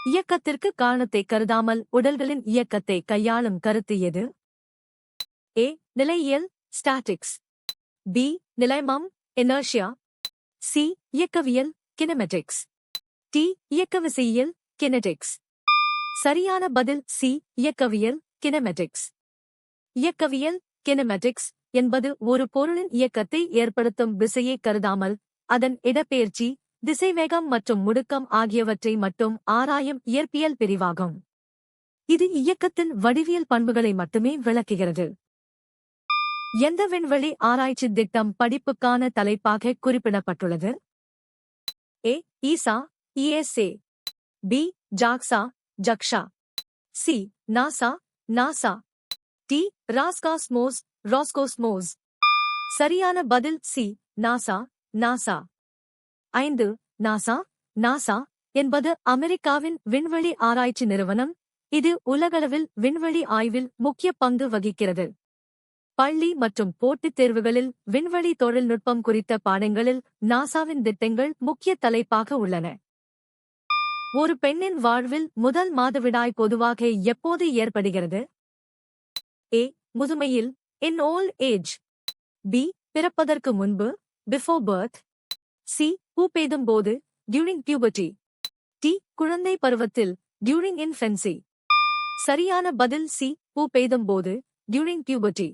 இயக்கத்திற்கு காரணத்தை கருதாமல் உடல்களின் இயக்கத்தை கையாளும் கருத்து எது? ஏ. நிலையியல், ஸ்டாட்டிக்ஸ். பி. நிலைமம், இனர்ஷியா. சி. இயக்கவியல், கினெமெட்டிக்ஸ். டி. இயக்கவிசையியல், கினெடிக்ஸ். சரியான பதில் சி. இயக்கவியல், கினெமெட்டிக்ஸ். இயக்கவியல், கினெமெட்டிக்ஸ் என்பது ஒரு பொருளின் இயக்கத்தை ஏற்படுத்தும் விசையை கருதாமல் அதன் இடப்பெயர்ச்சி, திசைவேகம் மற்றும் முடுக்கம் ஆகியவற்றை மட்டும் ஆராயும் இயற்பியல் பிரிவாகும். இது இயக்கத்தின் வடிவியல் பண்புகளை மட்டுமே விளக்குகிறது. எந்த விண்வெளி ஆராய்ச்சி திட்டம் படிப்புக்கான தலைப்பாக குறிப்பிடப்பட்டுள்ளது? A. ESA, ESA. B. JAXA, JAXA. C. NASA, NASA. D. Roscosmos, Roscosmos. சரியான பதில் C. NASA, NASA. 5. NASA. NASA என்பது அமெரிக்காவின் விண்வெளி ஆராய்ச்சி நிறுவனம். இது உலகளவில் விண்வெளி ஆய்வில் முக்கிய பங்கு வகிக்கிறது. பள்ளி மற்றும் போட்டித் தேர்வுகளில் விண்வெளி தொழில்நுட்பம் குறித்த பாடங்களில் நாசாவின் திட்டங்கள் முக்கிய தலைப்பாக உள்ளன. ஒரு பெண்ணின் வாழ்வில் முதல் மாதவிடாய் பொதுவாக எப்போது ஏற்படுகிறது? ஏ. முதுமையில், இன் ஓல்ட் ஏஜ். பி. பிறப்பதற்கு முன்பு, பிஃபோர் பர்த். சி. பூ பெய்தும் போது, டியூரிங் பியூபர்ட்டி. டி. குழந்தை பருவத்தில், டியூரிங் இன்ஃபென்சி. சரியான பதில் சி. பூ பெய்தும் போது, டியூரிங் பியூபர்ட்டி.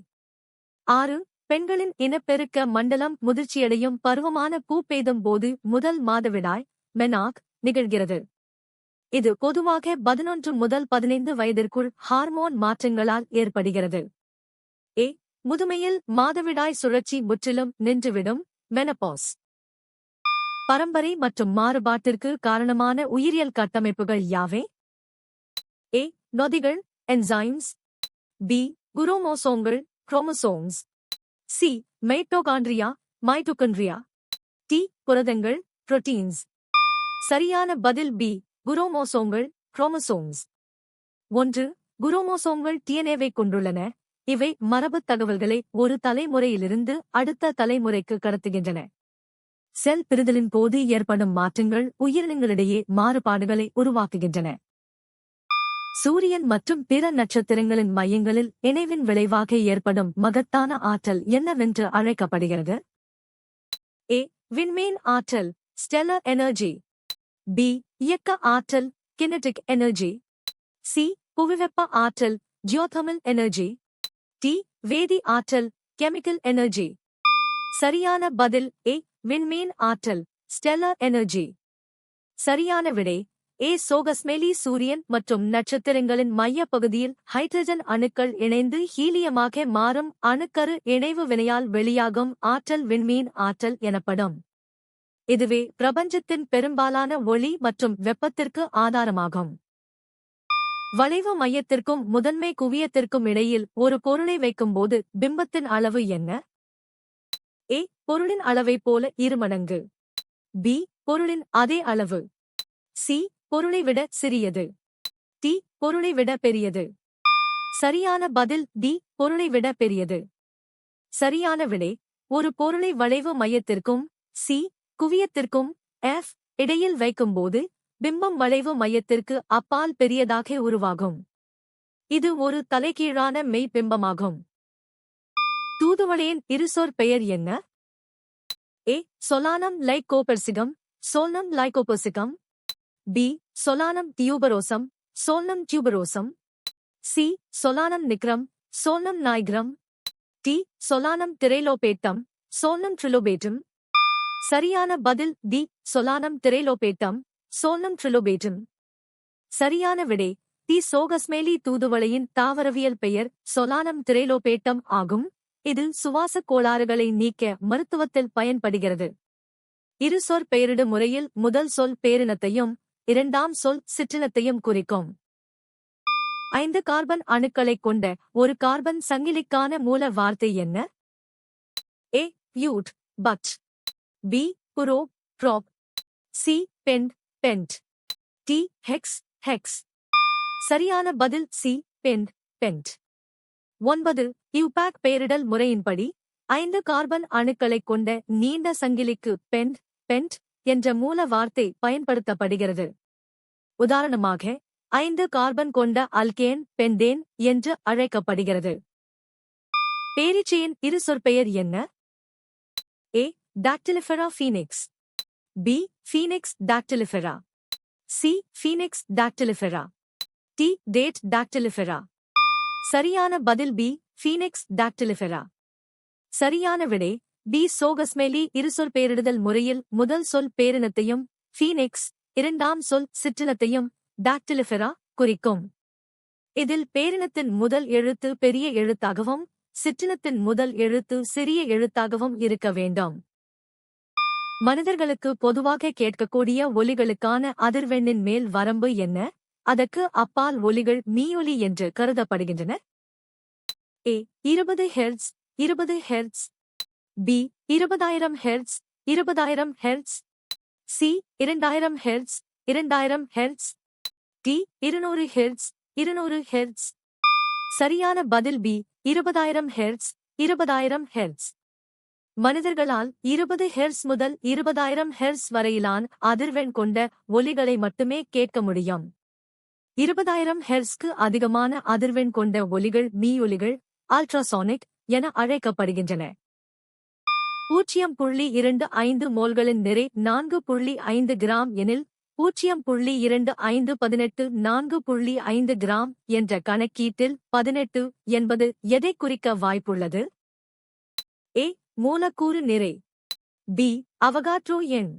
6. பெண்களின் இனப்பெருக்க மண்டலம் முதிர்ச்சியடையும் பருவமான பூ பெய்தும் போது முதல் மாதவிடாய், மெனாக், நிகழ்கிறது. இது பொதுவாக 11 முதல் 15 வயதிற்குள் ஹார்மோன் மாற்றங்களால் ஏற்படுகிறது. ஏ. முதுமையில் மாதவிடாய் சுழற்சி முற்றிலும் நின்றுவிடும், மெனபாஸ். பரம்பரை மற்றும் மாறுபாட்டிற்கு காரணமான உயிரியல் கட்டமைப்புகள் யாவை? ஏ. நொதிகள், என்சைம்ஸ். பி. குரோமோசோம்கள், chromosomes. C. Mitochondria, mitochondria. D. புரதங்கள், புரோட்டீன்ஸ். சரியான பதில் பி. குரோமோசோம்கள், குரோமோசோம்ஸ். 1. குரோமோசோம்கள் டிஎன்ஏவை கொண்டுள்ளன. இவை மரபுத் தகவல்களை ஒரு தலைமுறையிலிருந்து அடுத்த தலைமுறைக்கு கடத்துகின்றன. செல் பிரிதலின் போது ஏற்படும் மாற்றங்கள் உயிரினங்களிடையே மாறுபாடுகளை உருவாக்குகின்றன. சூரியன் மற்றும் பிற நட்சத்திரங்களின் மையங்களில் இணைவின் விளைவாக ஏற்படும் மகத்தான ஆற்றல் என்னவென்று அழைக்கப்படுகிறது? ஏ. விண்மீன் ஆற்றல், ஸ்டெல்லர் எனர்ஜி. பி. இயக்க ஆற்றல், கினெடிக் எனர்ஜி. சி. புவிவெப்ப ஆற்றல், ஜியோதெர்மல் எனர்ஜி. டி. வேதி ஆற்றல், கெமிக்கல் எனர்ஜி. சரியான பதில் ஏ. விண்மீன் ஆற்றல், ஸ்டெல்லர் எனர்ஜி. சரியான விடை ஏ. சோகஸ்மெலி. சூரியன் மற்றும் நட்சத்திரங்களின் மையப் பகுதியில் ஹைட்ரஜன் அணுக்கள் இணைந்து ஹீலியமாக மாறும் அணுக்கரு இணைவு வினையால் வெளியாகும் ஆற்றல் விண்மீன் ஆற்றல் எனப்படும். இதுவே பிரபஞ்சத்தின் பெரும்பாலான ஒளி மற்றும் வெப்பத்திற்கு ஆதாரமாகும். வளைவு மையத்திற்கும் முதன்மை குவியத்திற்கும் இடையில் ஒரு பொருளை வைக்கும்போது பிம்பத்தின் அளவு என்ன? ஏ. பொருளின் அளவைப் போல 2 மடங்கு. பி. பொருளின் அதே அளவு. சி. பொருளை விட சிறியது. டி. பொருளை விட பெரியது. சரியான பதில் டி. பொருளை விட பெரியது. சரியான விடை ஒரு பொருளை வளைவு மையத்திற்கும் சி. குவியத்திற்கும் எஃப் இடையில் வைக்கும்போது பிம்பம் வளைவு மையத்திற்கு அப்பால் பெரியதாக உருவாகும். இது ஒரு தலைகீழான மெய்பிம்பமாகும். தூதுவளையின் இருசொற் பெயர் என்ன? A. Solanum lycopersicum, Solanum lycopersicum. B. Solanum tuberosum, Solanum tuberosum. C. Solanum nigrum, Solanum nigrum. D. Solanum trilobatum, Solanum trilobatum. சரியான பதில் D. Solanum trilobatum, Solanum trilobatum. சரியான விடை டி. சோகஸ்மெலி. தூதுவளையின் தாவரவியல் பெயர் சொலானம் டிரைலோபேட்டம் ஆகும். இது சுவாசக் கோளாறுகளை நீக்க மருத்துவத்தில் பயன்படுகிறது. இருசொற் பெயரிடு முறையில் முதல் சொல் பேரினத்தையும் இரண்டாம் சொல் சிற்றினத்தையும் குறிக்கும். 5 கார்பன் அணுக்களைக் கொண்ட ஒரு கார்பன் சங்கிலிக்கான மூல வார்த்தை என்ன? A. But, but. B. Pro, prop. C. Pent, pent. D. Hex, hex. சரியான பதில் சி. Pent, bend. 9. இவ்பாக் பெயரிடல் முறையின்படி 5 கார்பன் அணுக்களைக் கொண்ட நீண்ட சங்கிலிக்கு பெண்ட், பெண்ட் என்ற மூல வார்த்தை பயன்படுத்தப்படுகிறது. உதாரணமாக 5 கார்பன் கொண்ட அல்கேன் பென்டேன் என்று அழைக்கப்படுகிறது. பேரீச்சையின் இரு சொற்பெயர் என்ன? A. Dactylifera Phoenix. B. Phoenix dactylifera. C. Phoenix dactylifera. D. Date dactylifera. சரியான பதில் பி. ஃபீனிக்ஸ் டாக்டிலிஃபெரா. சரியான விடை பி. சோகஸ்மெலி இருசொல் பெயரிடுதல் முறையில் முதல் சொல் பேரினத்தையும் ஃபீனிக்ஸ் இரண்டாம் சொல் சிற்றினத்தையும் டாக்டிலிஃபெரா குறிக்கும். இதில் பேரினத்தின் முதல் எழுத்து பெரிய எழுத்தாகவும் சிற்றினத்தின் முதல் எழுத்து சிறிய எழுத்தாகவும் இருக்க வேண்டும். மனிதர்களுக்கு பொதுவாக கேட்கக்கூடிய ஒலிகளுக்கான அதிர்வெண்ணின் மேல் வரம்பு என்ன? அதற்கு அப்பால் ஒலிகள் மீயொலி என்று கருதப்படுகின்றன. A. 20 hertz 20 hertz. B. 20,000 hertz 20,000 hertz. C. 2,000 hertz 2,000 hertz. D. 200 hertz 200 hertz. சரியான பதில் பி. 20,000 hertz 20,000 hertz. மனிதர்களால் 20 ஹெர்ட்ஸ் முதல் 20,000 ஹெர்ட்ஸ் வரையிலான அதிர்வெண் கொண்ட ஒலிகளை மட்டுமே கேட்க முடியும். 20,000 ஹெர்ட்ஸ்க்கு அதிகமான அதிர்வெண் கொண்ட ஒலிகள் மீயொலிகள் அல்ட்ராசோனிக் என அழைக்கப்படுகின்றன. 0.25 மோல்களின் நிறை 4.5 கிராம் எனில் 0.2518 4.5 கிராம் என்ற கணக்கீட்டில் 18 என்பது எதை குறிக்க வாய்ப்புள்ளது? ஏ. மூலக்கூறு நிறை. பி. அவகாட்ரோ எண்.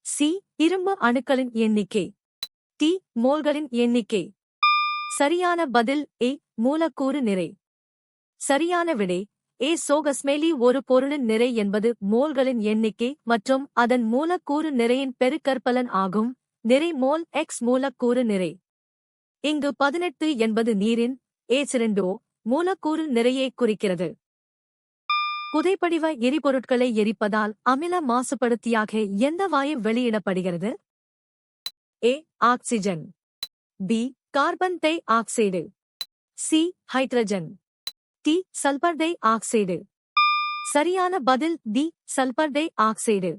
சி. இரும்பு அணுக்களின் எண்ணிக்கை. டி. மோல்களின் எண்ணிக்கை. சரியான பதில் ஏ. மூலக்கூறு நிறை. சரியான விடை ஏ. சோகஸ்மெலி ஒரு பொருளின் நிறை என்பது மோல்களின் எண்ணிக்கை மற்றும் அதன் மூலக்கூறு நிறையின் பெருக்கற்பலன் ஆகும். நிறை மோல் எக்ஸ் மூலக்கூறு நிறை. இங்கு 18 என்பது நீரின் H2O மூலக்கூறு நிறையை குறிக்கிறது. புதைப்படிவ எரிபொருட்களை எரிப்பதால் அமில மாசுபடுத்தியாக எந்த வாயு வெளியிடப்படுகிறது? A. Oxygen. B. Carbon dioxide. C. Hydrogen. D. Sulphur dioxide. சரியான பதில் டி. Sulphur dioxide.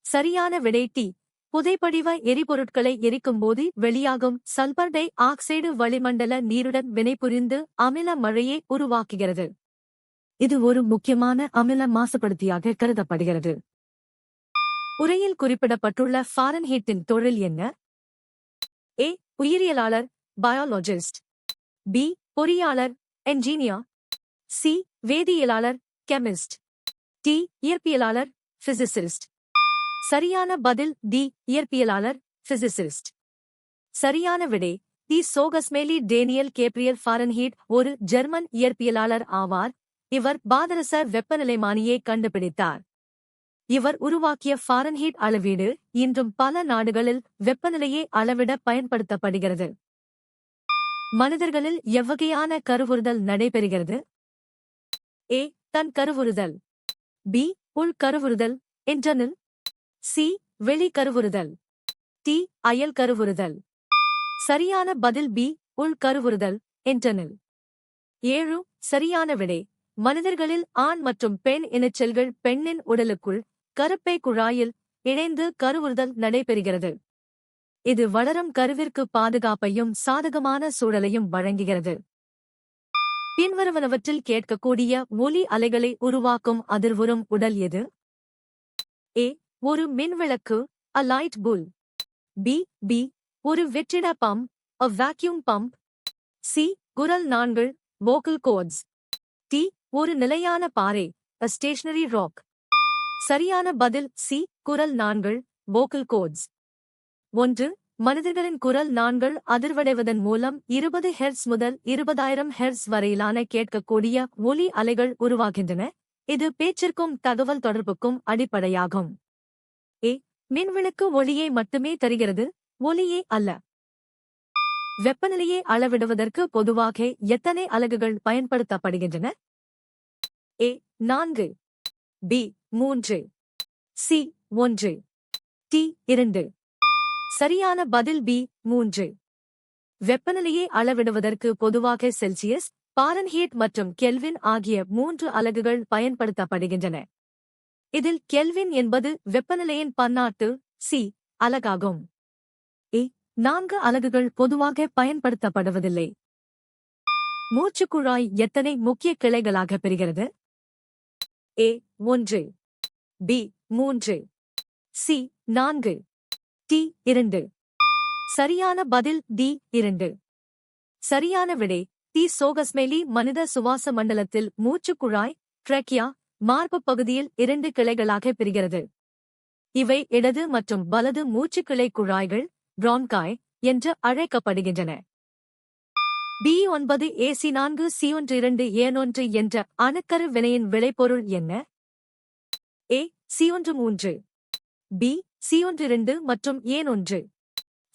சரியான விடை டி. புதைப்படிவ எரிபொருட்களை எரிக்கும்போது வெளியாகும் சல்பர் டை ஆக்சைடு வளிமண்டல நீருடன் வினைபுரிந்து அமில மழையை உருவாக்குகிறது. இது ஒரு முக்கியமான அமில மாசுபடுத்தியாக கருதப்படுகிறது. உரையில் குறிப்பிடப்பட்டுள்ள ஃபாரன்ஹீட்டின் தொழில் என்ன? ஏ. உயிரியலாளர் பயாலஜிஸ்ட். பி. பொறியாளர் என்ஜினியர். சி. வேதியியலாளர் கெமிஸ்ட். டி. இயற்பியலாளர் பிசிசிஸ்ட். சரியான பதில் டி. இயற்பியலாளர் பிசிசிஸ்ட். சரியான விடை டி. சோகஸ்மெலி டேனியல் கேப்ரியல் ஃபாரன்ஹீட் ஒரு ஜெர்மன் இயற்பியலாளர் ஆவார். இவர் பாதரச வெப்பநிலைமானியை கண்டுபிடித்தார். இவர் உருவாக்கிய ஃபாரன்ஹீட் அளவீடு இன்றும் பல நாடுகளில் வெப்பநிலையை அளவிட பயன்படுத்தப்படுகிறது. மனிதர்களில் எவ்வகையான கருவுறுதல் நடைபெறுகிறது? ஏ. தன் கருவுறுதல். பி. உள் கருவுறுதல் இன்டர்னல். சி. வெளி கருவுறுதல். டி. அயல் கருவுறுதல். சரியான பதில் பி. உள் கருவுறுதல் இன்டர்னல். 7. சரியான விடை மனிதர்களில் ஆண் மற்றும் பெண் இனச்செல்கள் பெண்ணின் உடலுக்குள் கருப்பை குழாயில் இணைந்து கருவுறுதல் நடைபெறுகிறது. இது வளரும் கருவிற்கு பாதுகாப்பையும் சாதகமான சூழலையும் வழங்குகிறது. பின்வருவனவற்றில் கேட்கக்கூடிய ஒலி அலைகளை உருவாக்கும் அதிர்வுறும் உடல் எது? ஏ. ஒரு மின்விளக்கு a light bull. பி. ஒரு வெற்றிட pump a vacuum pump. C. குரல் நாண்கள் vocal cords. டி. ஒரு நிலையான பாறை a stationary rock. சரியான பதில் சி. குரல் நாண்கள் vocal cords. 1. மனிதர்களின் குரல் நாண்கள் அதிர்வடைவதன் மூலம் 20 ஹெர்ட்ஸ் முதல் 20,000 ஹெர்ட்ஸ் வரையிலான கேட்கக்கூடிய ஒலி அலைகள் உருவாகின்றன. இது பேச்சிற்கும் தகவல் தொடர்புக்கும் அடிப்படையாகும். ஏ. மின்விளக்கு ஒளியை மட்டுமே தருகிறது, ஒலியே அல்ல. வெப்பநிலையை அளவிடுவதற்கு பொதுவாக எத்தனை அலகுகள் பயன்படுத்தப்படுகின்றன? ஏ. 4. பி. 3. சி. 1. டி. 2. சரியான பதில் பி. 3. வெப்பநிலையை அளவிடுவதற்கு பொதுவாக செல்சியஸ், பாரன்ஹீட் மற்றும் கெல்வின் ஆகிய 3 அலகுகள் பயன்படுத்தப்படுகின்றன. இதில் கெல்வின் என்பது வெப்பநிலையின் பன்னாட்டு சி அலகாகும். ஏ. 4 அலகுகள் பொதுவாக பயன்படுத்தப்படுவதில்லை. மூச்சுக்குழாய் எத்தனை முக்கிய கிளைகளாக பிரிகிறது? A 1, B 3, C 4, T 2. சரியான பதில் D 2. சரியான விடை டி. சோகஸ்மெலி. மனித சுவாச மண்டலத்தில் மூச்சுக்குழாய் ட்ரெக்கியா மார்புப் பகுதியில் 2 கிளைகளாக பிரிகிறது. இவை இடது மற்றும் வலது மூச்சுக்கிளை குழாய்கள் பிரான்காய் என்று அழைக்கப்படுகின்றன. B9 AC4 C12 A1 என்ற அணுக்கரு வினையின் விளைபொருள் என்ன? A C13, B C12 மற்றும் A1,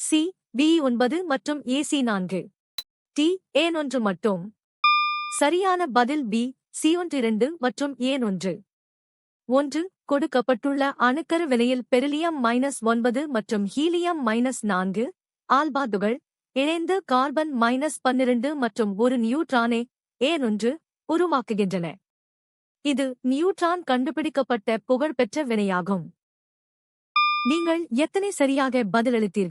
C B9 மற்றும் AC4, T A1 மட்டும். சரியான பதில் B C12 மற்றும் A1. 1. கொடுக்கப்பட்டுள்ள அணுக்கரு வினையில் பெரிலியம் -9 மற்றும் ஹீலியம் -4 ஆல்பாதுகள் இணைந்து கார்பன் -12 மற்றும் ஒரு நியூட்ரானை A1 உருவாக்குகின்றன. இது நியூட்ரான் கண்டுபிடிக்கப்பட்ட புகழ்பெற்ற வினையாகும். நீங்கள் எத்தனை சரியாக பதிலளித்தீர்கள்?